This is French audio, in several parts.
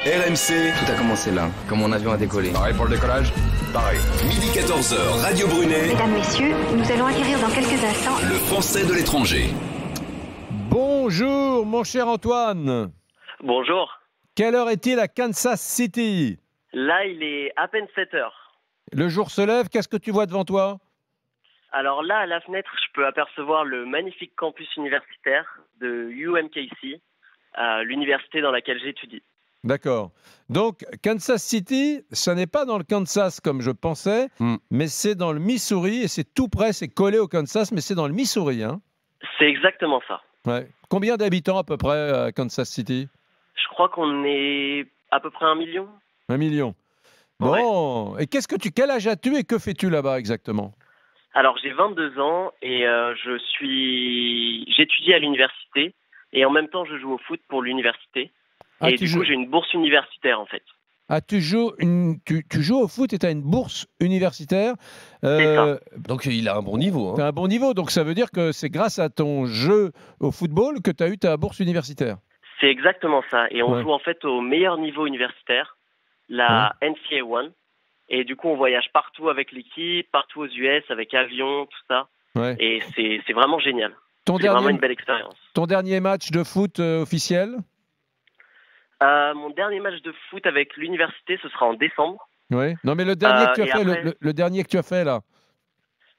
RMC, Tout a commencé là, quand mon avion a décollé. Pareil pour le décollage? Pareil. midi 14h, Radio Brunet, Mesdames, Messieurs, nous allons acquérir dans quelques instants le français de l'étranger. Bonjour mon cher Antoine. Bonjour. Quelle heure est-il à Kansas City? Là, il est à peine 7 heures. Le jour se lève, qu'est-ce que tu vois devant toi? Alors là, à la fenêtre, je peux apercevoir le magnifique campus universitaire de UMKC, l'université dans laquelle j'étudie. D'accord. Donc Kansas City, ce n'est pas dans le Kansas comme je pensais, mais c'est dans le Missouri et c'est tout près, c'est collé au Kansas, mais c'est dans le Missouri. Hein? C'est exactement ça. Ouais. Combien d'habitants à peu près à Kansas City? Je crois qu'on est à peu près 1 million. 1 million. Bon, et quel âge as-tu et que fais-tu là-bas exactement? Alors, j'ai 22 ans et j'étudie à l'université et en même temps, je joue au foot pour l'université. Et du coup, j'ai une bourse universitaire en fait. Ah, tu joues au foot et tu as une bourse universitaire. C'est ça. Donc il a un bon niveau. Tu as un bon niveau, donc ça veut dire que c'est grâce à ton jeu au football que tu as eu ta bourse universitaire. C'est exactement ça. Et on joue en fait au meilleur niveau universitaire, la NCAA 1. Et du coup, on voyage partout avec l'équipe, partout aux US, avec avion, tout ça. Ouais. Et c'est vraiment génial. C'est vraiment une belle expérience. Ton dernier match de foot officiel? Mon dernier match de foot avec l'université, ce sera en décembre. Oui. Non, mais le dernier que tu as fait, après, le dernier que tu as fait là.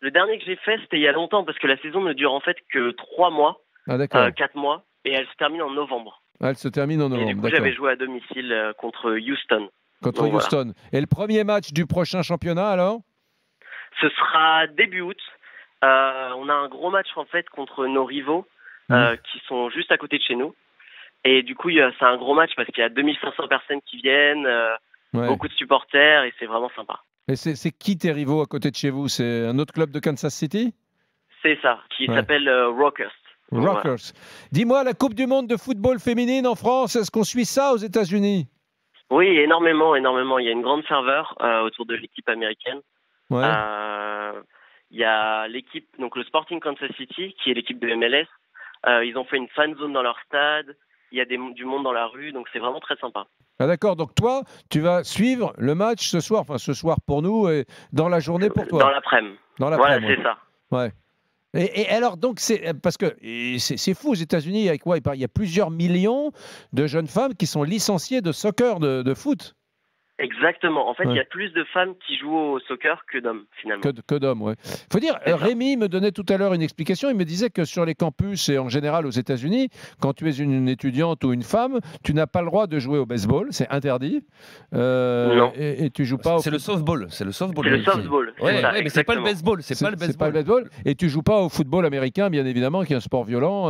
Le dernier que j'ai fait, c'était il y a longtemps, parce que la saison ne dure en fait que 3 mois, Ah, d'accord. 4 mois, et elle se termine en novembre. Ah, elle se termine en novembre. Et du coup, d'accord. j'avais joué à domicile contre Houston. Contre Donc, Houston. Et le premier match du prochain championnat alors? Ce sera début août. On a un gros match en fait contre nos rivaux qui sont juste à côté de chez nous. Et du coup, c'est un gros match parce qu'il y a 2500 personnes qui viennent, beaucoup de supporters et c'est vraiment sympa. Et c'est qui tes rivaux à côté de chez vous? C'est un autre club de Kansas City? C'est ça, qui s'appelle Rockers. Rockers. Voilà. Dis-moi, la Coupe du Monde de football féminine en France, est-ce qu'on suit ça aux États-Unis? Oui, énormément. Il y a une grande ferveur autour de l'équipe américaine. Ouais. Il y a l'équipe, donc le Sporting Kansas City, qui est l'équipe de MLS. Ils ont fait une fan zone dans leur stade. Il y a du monde dans la rue, donc c'est vraiment très sympa. Ah d'accord, donc toi, tu vas suivre le match ce soir, enfin ce soir pour nous et dans la journée pour toi. Dans l'après-midi. Voilà, c'est ça. Ouais. Et alors, donc, c'est parce que c'est fou aux États-Unis, il y a quoi? Il y a plusieurs millions de jeunes femmes qui sont licenciées de soccer, de foot. Exactement. En fait, il y a plus de femmes qui jouent au soccer que d'hommes, finalement. Que d'hommes, oui. Il faut dire, Rémi me donnait tout à l'heure une explication. Il me disait que sur les campus et en général aux États-Unis, quand tu es une étudiante ou une femme, tu n'as pas le droit de jouer au baseball. C'est interdit. Non. Et tu joues pas au... C'est le softball. C'est le softball. C'est le softball. Ouais, ça, mais c'est pas le baseball. C'est pas le baseball. pas le baseball. Et tu joues pas au football américain, bien évidemment, qui est un sport violent,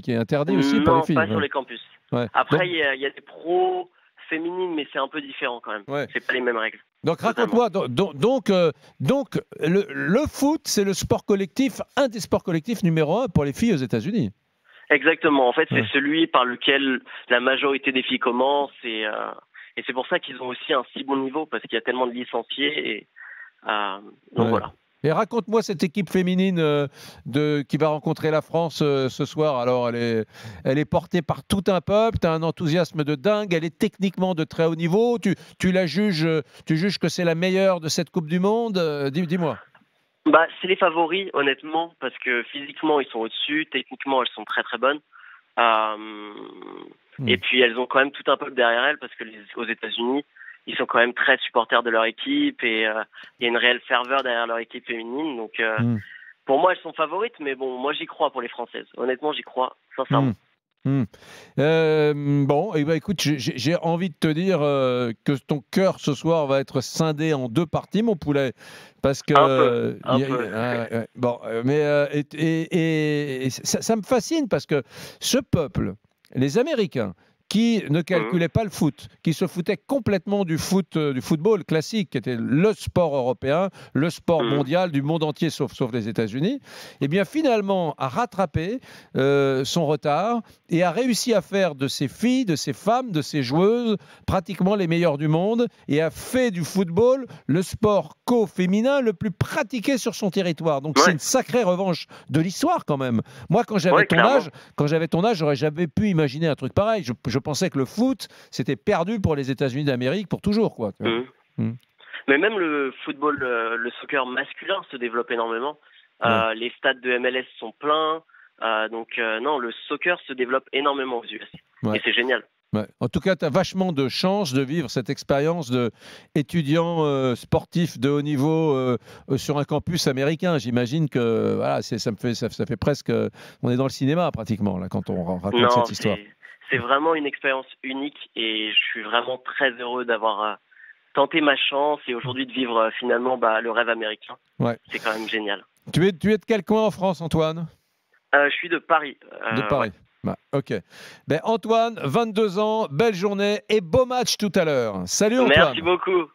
qui est interdit aussi pour les filles. Non, pas sur les campus. Ouais. Après, il y a des pros féminines, mais c'est un peu différent quand même. Ouais. C'est pas les mêmes règles. Donc raconte-moi, donc le foot, c'est le sport collectif, un des sports collectifs numéro 1 pour les filles aux États-Unis. Exactement. En fait, c'est celui par lequel la majorité des filles commencent et c'est pour ça qu'ils ont aussi un si bon niveau parce qu'il y a tellement de licenciés et donc voilà. Et raconte-moi cette équipe féminine qui va rencontrer la France ce soir. Alors, elle est portée par tout un peuple, tu as un enthousiasme de dingue, elle est techniquement de très haut niveau, tu la juges, tu juges que c'est la meilleure de cette Coupe du Monde. Dis-moi. Bah, c'est les favoris, honnêtement, parce que physiquement, ils sont au-dessus, techniquement, elles sont très très bonnes. Et puis, elles ont quand même tout un peuple derrière elles, parce que aux États-Unis, ils sont quand même très supporters de leur équipe et il y a une réelle ferveur derrière leur équipe féminine. Donc, pour moi, elles sont favorites, mais bon, moi, j'y crois pour les Françaises. Honnêtement, j'y crois, sincèrement. Bon, et écoute, j'ai envie de te dire que ton cœur ce soir va être scindé en 2 parties, mon poulet, parce que un peu. bon, mais ça me fascine parce que ce peuple, les Américains, qui ne calculait pas le foot, qui se foutait complètement du football classique, qui était le sport européen, le sport mondial du monde entier, sauf les États-Unis, et bien finalement a rattrapé son retard et a réussi à faire de ces filles, de ces femmes, de ces joueuses, pratiquement les meilleures du monde, et a fait du football le sport co-féminin le plus pratiqué sur son territoire. Donc c'est une sacrée revanche de l'histoire quand même. Moi, quand j'avais ton âge, j'aurais jamais pu imaginer un truc pareil. Je je pensais que le foot, c'était perdu pour les États-Unis d'Amérique pour toujours, quoi. Tu vois. Mais même le football, le soccer masculin se développe énormément. Les stades de MLS sont pleins. Donc non, le soccer se développe énormément aux US. Et c'est génial. Ouais. En tout cas, tu as vachement de chance de vivre cette expérience d'étudiant sportif de haut niveau sur un campus américain. J'imagine que voilà, ça fait presque... on est dans le cinéma pratiquement là, quand on raconte cette histoire. C'est vraiment une expérience unique et je suis vraiment très heureux d'avoir tenté ma chance et aujourd'hui de vivre finalement le rêve américain. Ouais. C'est quand même génial. Tu es de quel coin en France, Antoine ? Je suis de Paris. De Paris. Ouais. Ok. Ben Antoine, 22 ans, belle journée et beau match tout à l'heure. Salut Antoine. Merci beaucoup.